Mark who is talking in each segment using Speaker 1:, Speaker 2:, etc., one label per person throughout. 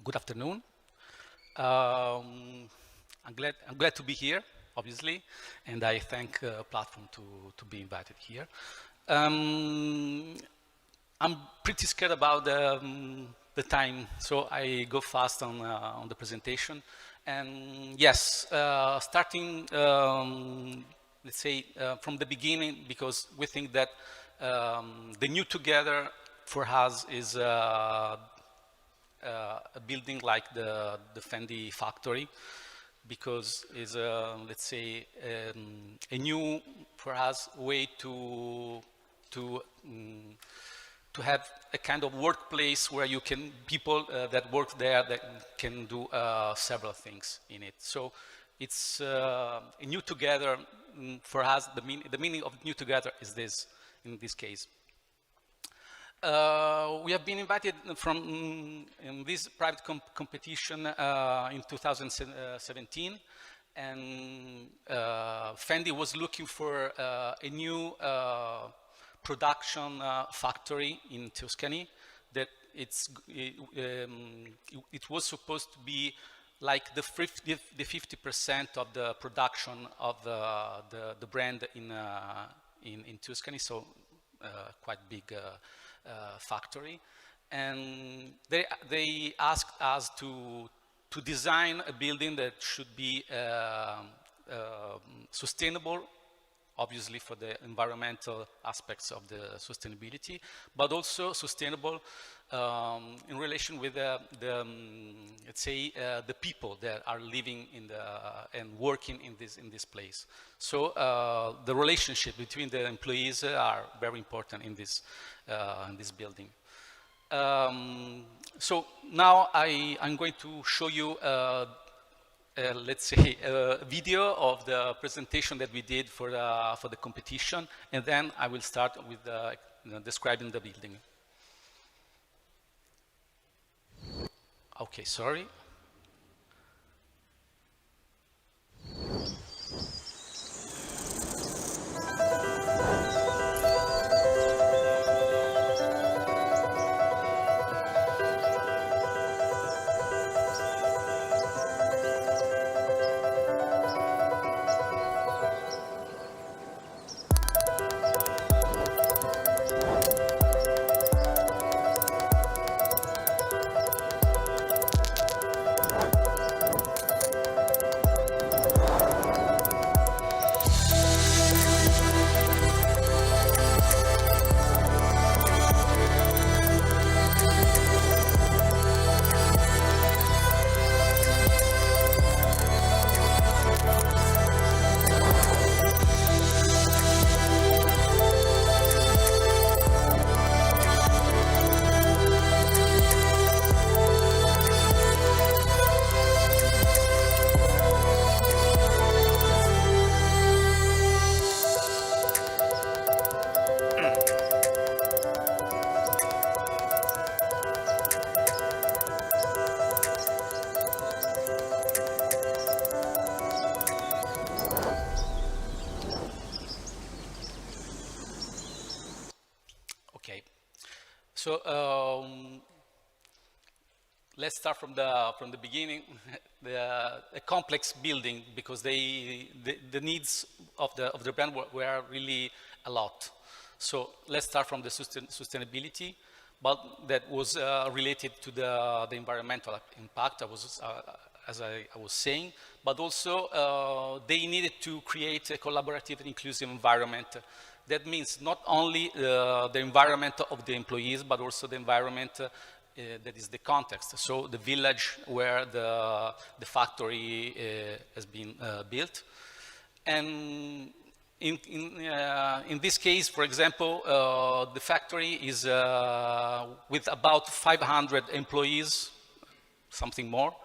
Speaker 1: Good afternoon. I'm glad to be here, obviously, and I thank platform to be invited here. I'm pretty scared about the time, so I go fast on the presentation. And yes, starting, let's say, from the beginning, because we think that the new together for us is a building like the Fendi factory, because it's let's say a new for us way to have a kind of workplace where you can people that work there that can do several things in it. So it's a new together for us. The meaning of new together is this in this case. We have been invited from in this private competition in 2017, and Fendi was looking for a new production factory in Tuscany. That it was supposed to be like the 50% of the production of the brand in Tuscany. So quite big. Factory, and they asked us to design a building that should be sustainable, obviously for the environmental aspects of the sustainability, but also sustainable in relation with let's say the people that are living in and working in this place. So the relationship between the employees are very important in this building. So now I'm going to show you let's say a video of the presentation that we did for the competition, and then I will start with describing the building. Okay, sorry. So let's start from the beginning. A complex building, because the needs of the brand were really a lot. So let's start from the sustainability, but that was related to the environmental impact. As I was saying, but also they needed to create a collaborative and inclusive environment. That means not only the environment of the employees, but also the environment that is the context. So the village where the factory has been built. And in this case, for example, the factory is with about 500 employees, something more.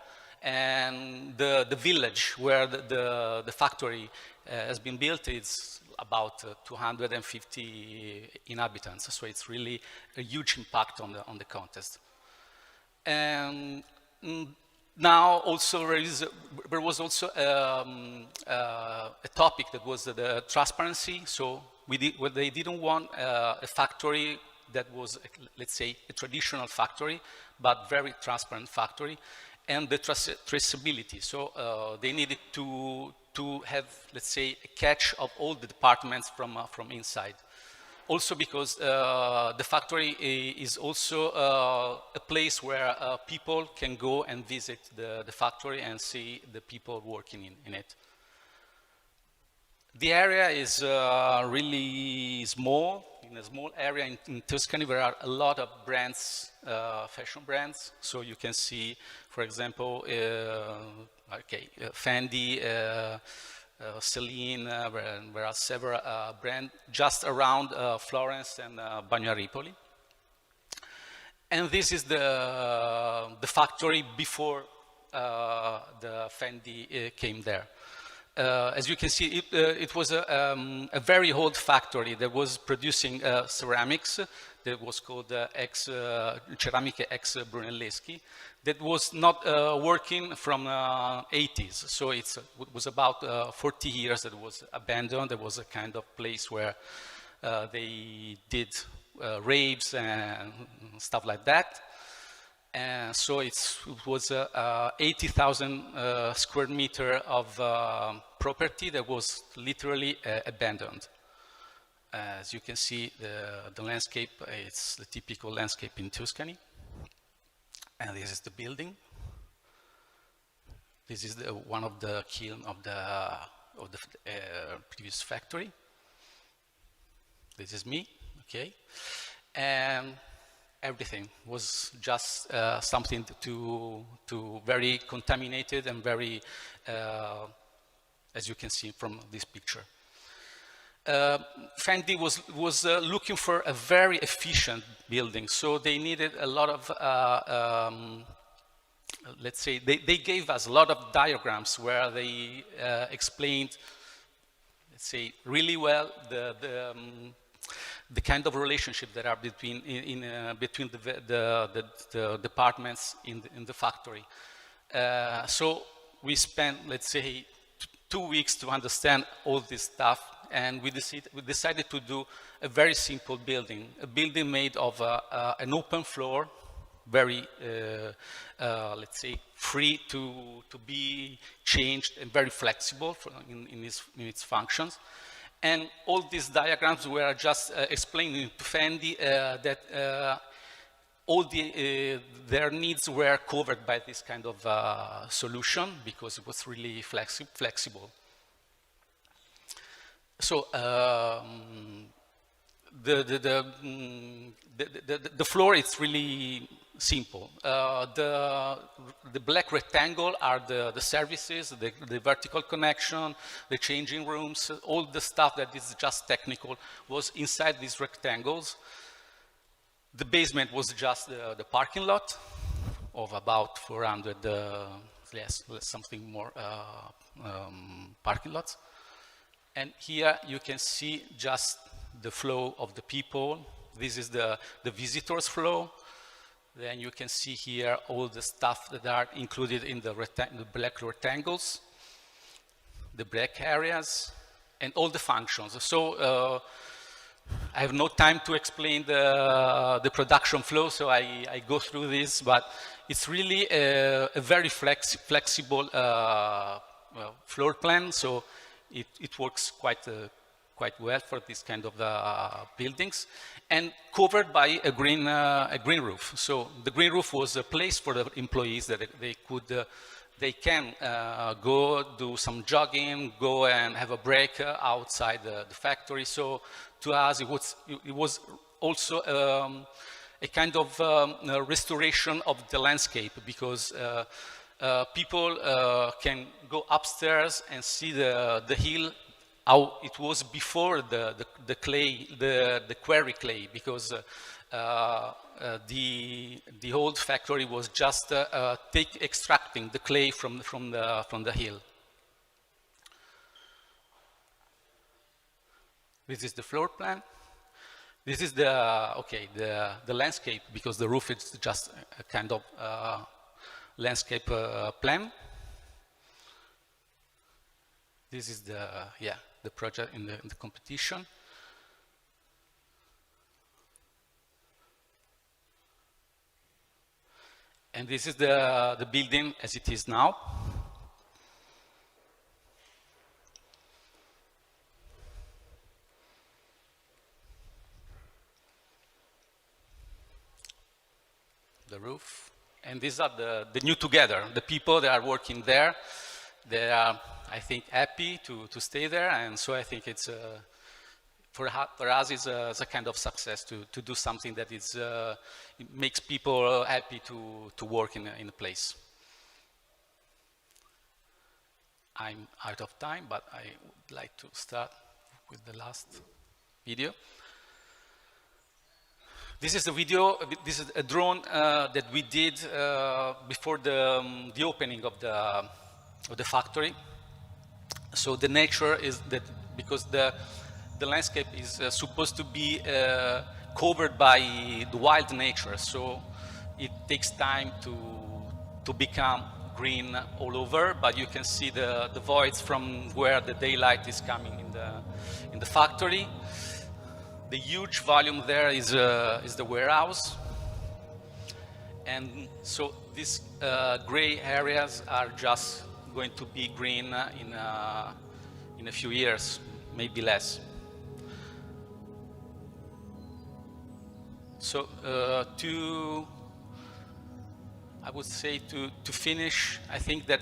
Speaker 1: And the village where the factory has been built is about 250 inhabitants. So it's really a huge impact on the contest. And now also there was also a topic that was the transparency. So they didn't want a factory that was, let's say, a traditional factory, but very transparent factory, and the traceability. So they needed to have, let's say, a catch of all the departments from inside. Also because the factory is also a place where people can go and visit the factory and see the people working in it. The area is really small. In a small area in Tuscany, there are a lot of brands, fashion brands. So you can see, for example, Fendi, Celine, there are several brands just around Florence and Bagno Ripoli. And this is the factory before the Fendi came there. As you can see, it was a very old factory that was producing ceramics that was called Ceramiche ex Brunelleschi, that was not working from 80s. So it was about 40 years that it was abandoned. There was a kind of place where they did raves and stuff like that. And so it was 80,000 square meter of property that was literally abandoned. As you can see, the landscape, it's the typical landscape in Tuscany. And this is the building. This is one of the kiln of the previous factory. This is me, okay? And everything was just something to very contaminated and very, as you can see from this picture. Fendi was looking for a very efficient building, so they needed a lot of, let's say, they gave us a lot of diagrams where they explained, let's say, really well the kind of relationship that are between the departments in the factory. So we spent, let's say, 2 weeks to understand all this stuff, and we decided to do a very simple building, a building made of an open floor, very, let's say, free to be changed and very flexible in its functions. And all these diagrams were just explaining to Fendi that all their needs were covered by this kind of solution because it was really flexible. So the floor is really simple. The black rectangle are the services, the vertical connection, the changing rooms, all the stuff that is just technical was inside these rectangles. The basement was just the parking lot of about 400, yes, something more parking lots. And here you can see just the flow of the people. This is the visitors flow. Then you can see here all the stuff that are included in the black rectangles, the black areas, and all the functions. So I have no time to explain the production flow, so I go through this, but it's really a very flexible floor plan, so it works quite well for this kind of buildings, and covered by a green roof. So the green roof was a place for the employees that they can go do some jogging, go and have a break outside the factory. So to us, it was also a kind of restoration of the landscape, because people can go upstairs and see the hill, how it was before the clay, the quarry clay, because the old factory was just extracting the clay from the hill. This is the floor plan. This is the landscape, because the roof is just a kind of landscape plan. This is the project in the competition. And this is the building as it is now. The roof. And these are the new together, the people that are working there. They are, I think, happy to stay there. And so I think it's, for us, it's a kind of success to do something that is, it makes people happy to work in a place. I'm out of time, but I would like to start with the last video. This is a video, this is a drone that we did before the opening of the factory. So the nature is that, because the landscape is supposed to be covered by the wild nature, so it takes time to become green all over, but you can see the voids from where the daylight is coming in the factory. The huge volume there is the warehouse. And so these gray areas are just going to be green in a few years, maybe less. So I would say to finish, I think that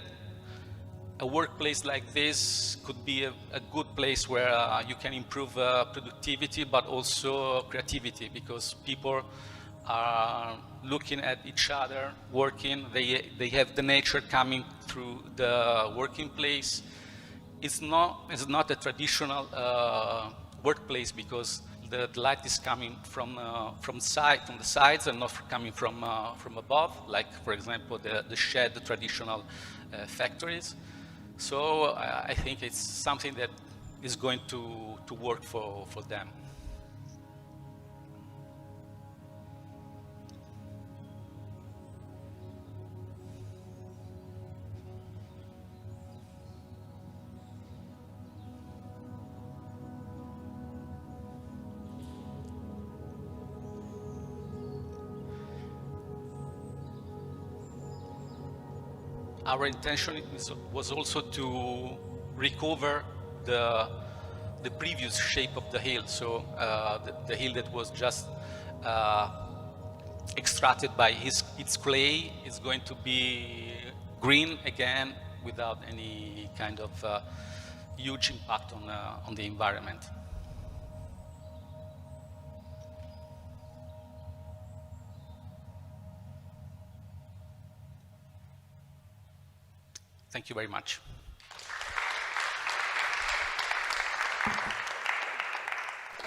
Speaker 1: a workplace like this could be a good place where you can improve productivity, but also creativity, because people are looking at each other, working. They have the nature coming through the working place. It's not a traditional workplace, because the light is coming from the sides, and not coming from above, like, for example, the shed, the traditional factories. So I think it's something that is going to work for them. Our intention was also to recover the previous shape of the hill. So the hill that was just extracted by its clay is going to be green again, without any kind of huge impact on the environment. Thank you very much.